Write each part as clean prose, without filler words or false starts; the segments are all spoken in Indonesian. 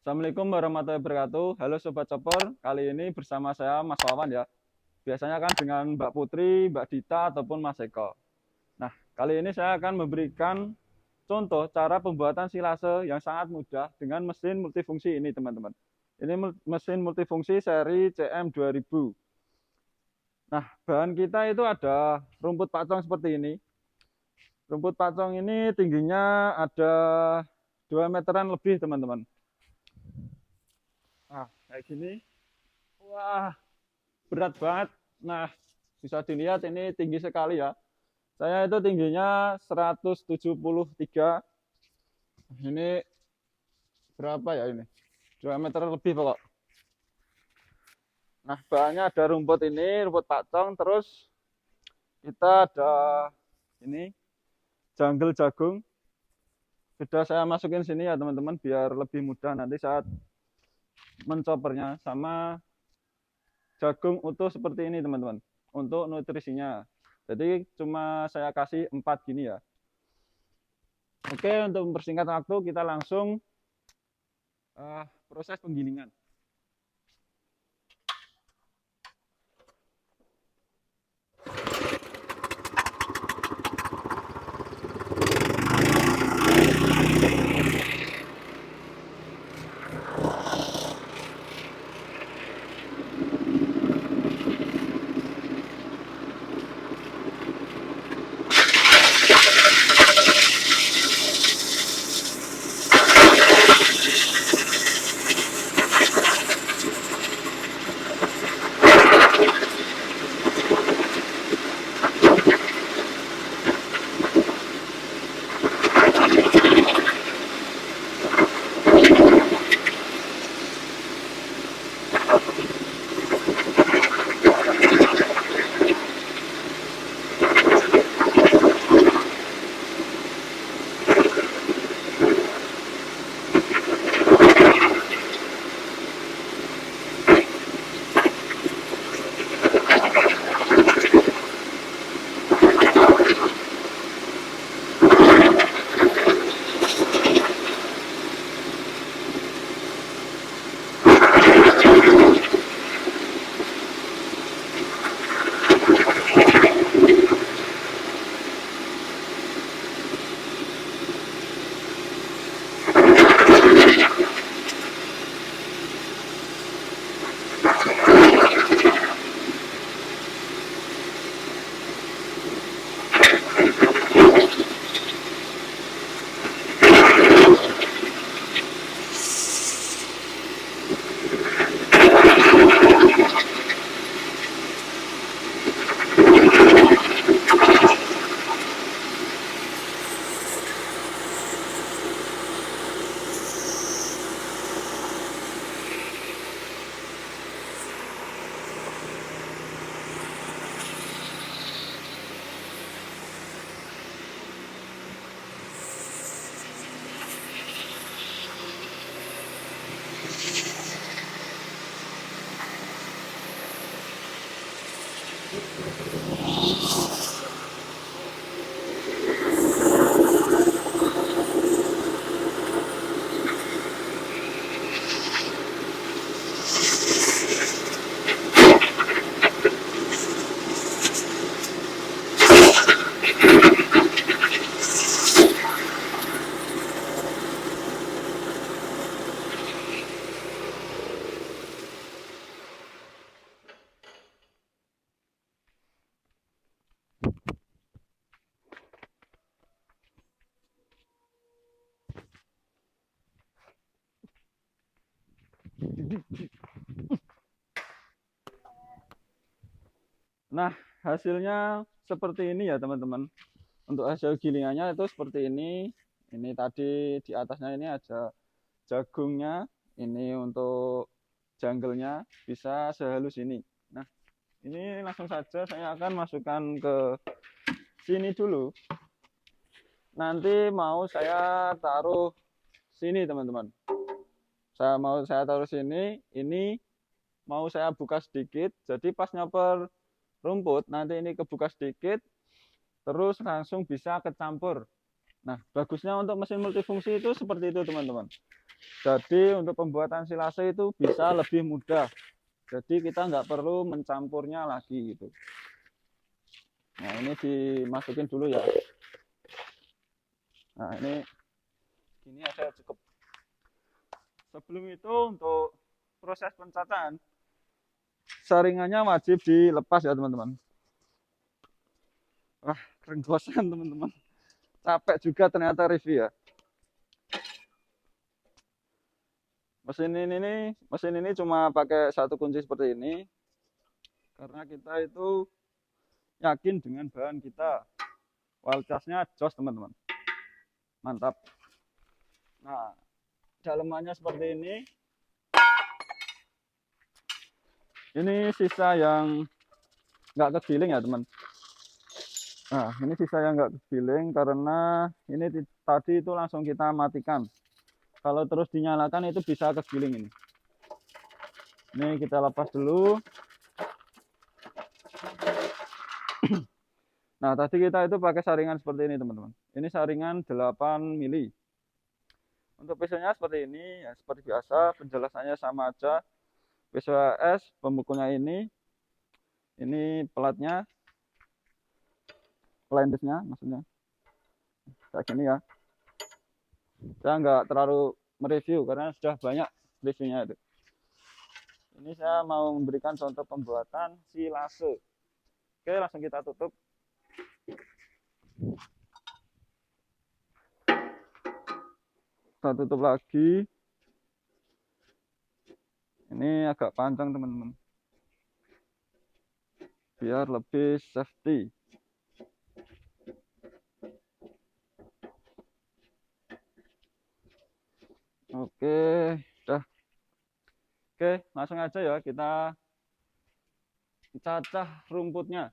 Assalamualaikum warahmatullahi wabarakatuh. Halo Sobat Chopper, kali ini bersama saya Mas Wawan ya. Biasanya kan dengan Mbak Putri, Mbak Dita, ataupun Mas Eko. Nah, kali ini saya akan memberikan contoh cara pembuatan silase yang sangat mudah dengan mesin multifungsi ini teman-teman. Ini mesin multifungsi seri CM2000. Nah, bahan kita itu ada rumput pacong seperti ini. Rumput pacong ini tingginya ada 2 meteran lebih teman-teman. Nah, kayak gini. Wah, berat banget. Nah, bisa dilihat ini tinggi sekali ya. Saya itu tingginya 173. Ini berapa ya ini? 2 meter lebih pokok. Nah, bahannya ada rumput ini, rumput pacong. Terus kita ada ini, janggel jagung. Sudah saya masukin sini ya teman-teman, biar lebih mudah nanti saat mencopernya. Sama jagung utuh seperti ini teman-teman, untuk nutrisinya. Jadi cuma saya kasih 4 gini ya. Oke, untuk mempersingkat waktu kita langsung proses penggilingan. Nah, hasilnya seperti ini ya teman-teman. Untuk hasil gilingannya itu seperti ini. Ini tadi di atasnya ini ada jagungnya. Ini untuk janggelnya bisa sehalus ini. Nah, ini langsung saja saya akan masukkan ke sini dulu. Nanti mau saya taruh sini teman-teman. Saya taruh sini. Ini mau saya buka sedikit. Jadi pas nyoper rumput nanti ini kebuka sedikit, terus langsung bisa kecampur. Nah, bagusnya untuk mesin multifungsi itu seperti itu teman-teman. Jadi untuk pembuatan silase itu bisa lebih mudah. Jadi kita nggak perlu mencampurnya lagi gitu. Nah ini dimasukin dulu ya. Nah ini aja cukup. Sebelum itu untuk proses pencatan, saringannya wajib dilepas ya teman-teman. Wah kerenggosan teman-teman. Capek juga ternyata review ya. Mesin ini cuma pakai satu kunci seperti ini karena kita itu yakin dengan bahan kita. Kualitasnya jos teman-teman, mantap. Nah dalemannya seperti ini sisa yang nggak kegiling ya teman. Nah ini sisa yang nggak kegiling karena ini tadi itu langsung kita matikan. Kalau terus dinyalakan itu bisa kegiling ini. Ini kita lepas dulu. Nah tadi kita itu pakai saringan seperti ini teman-teman. Ini saringan 8 mili. Untuk pisaunya seperti ini, ya seperti biasa, penjelasannya sama aja. Pisau AS, pembukunya ini pelatnya, pelendesnya maksudnya. Kayak gini ya. Saya nggak terlalu mereview karena sudah banyak reviewnya itu. Ini saya mau memberikan contoh pembuatan silase. Oke, langsung kita tutup. Kita tutup lagi. Ini agak panjang teman-teman. Biar lebih safety. Oke, udah. Oke, langsung aja ya kita cacah rumputnya.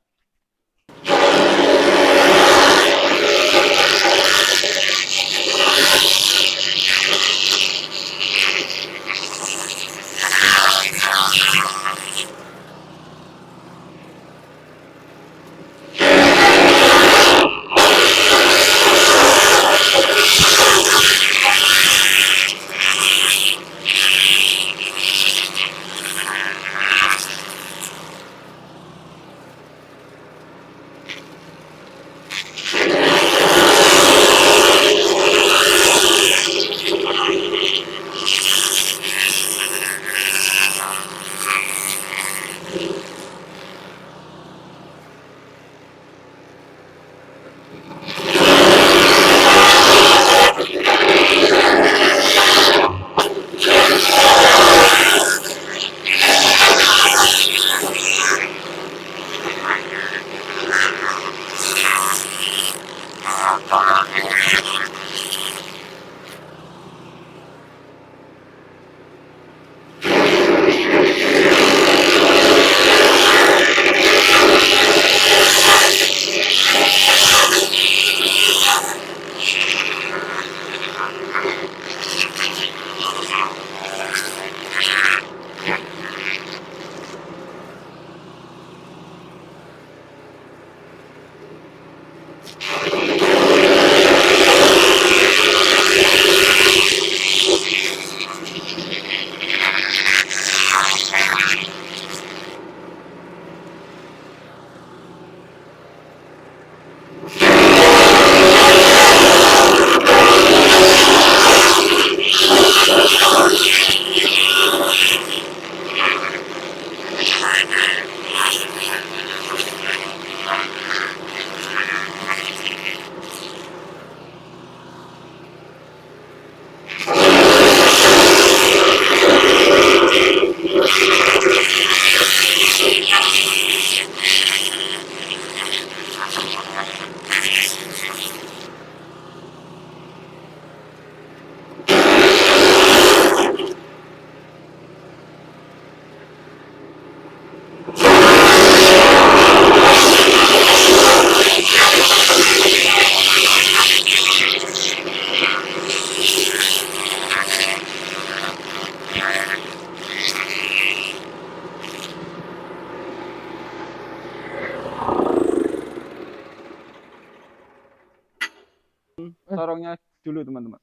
Corongnya dulu teman-teman.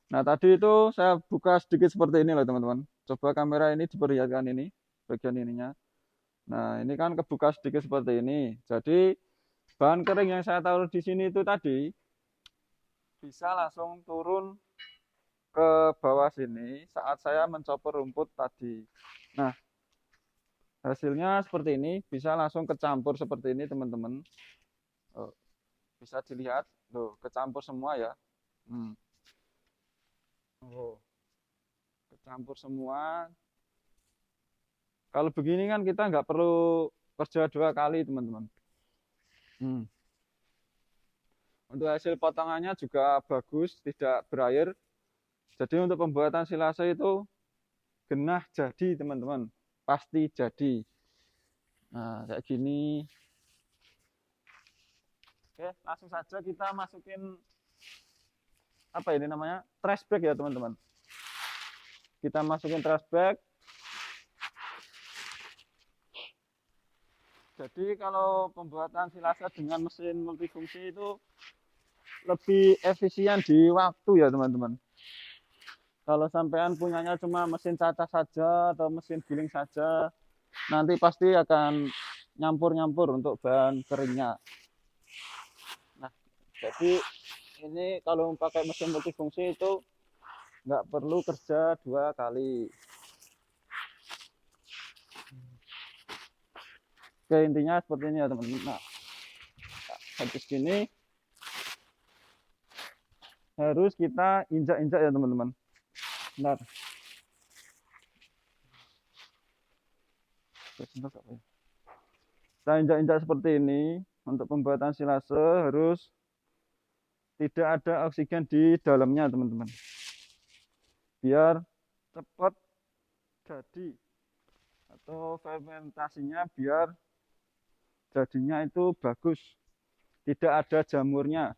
Nah, tadi itu saya buka sedikit seperti ini loh, teman-teman. Coba kamera ini diperlihatkan ini, bagian ininya. Nah, ini kan kebuka sedikit seperti ini. Jadi, bahan kering yang saya taruh di sini itu tadi bisa langsung turun ke bawah sini saat saya mencopot rumput tadi. Nah, hasilnya seperti ini, bisa langsung kecampur seperti ini, teman-teman. Oh, bisa dilihat, loh, kecampur semua ya. Hmm. Oh, kecampur semua. Kalau begini kan kita nggak perlu kerja 2 kali, teman-teman. Hmm. Untuk hasil potongannya juga bagus, tidak berair. Jadi untuk pembuatan silase itu genah jadi, teman-teman. Pasti jadi. Nah, kayak gini. Oke, langsung saja kita masukin apa ini namanya? Trash bag ya, teman-teman. Kita masukin trash bag. Jadi kalau pembuatan silase dengan mesin multifungsi itu lebih efisien di waktu ya, teman-teman. Kalau sampean punyanya cuma mesin cacah saja atau mesin giling saja, nanti pasti akan nyampur-nyampur untuk bahan keringnya. Nah, jadi ini kalau pakai mesin multifungsi itu nggak perlu kerja 2 kali. Oke, intinya seperti ini ya, teman-teman. Nah, habis gini harus kita injak-injak ya, teman-teman. Bentar. Kita injak-injak seperti ini. Untuk pembuatan silase harus tidak ada oksigen di dalamnya, teman-teman. Biar cepat jadi atau fermentasinya biar jadinya itu bagus, tidak ada jamurnya.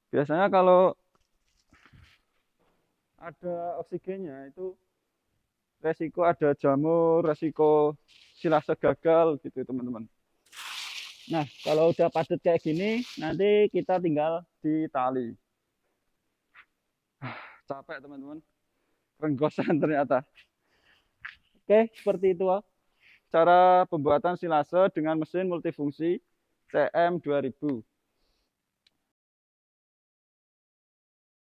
Biasanya kalau ada oksigennya itu resiko ada jamur, resiko silase gagal gitu, teman-teman. Nah, kalau udah padat kayak gini, nanti kita tinggal ditali. Capek, teman-teman. Renggosan ternyata. Oke, seperti itu cara pembuatan silase dengan mesin multifungsi CM 2000.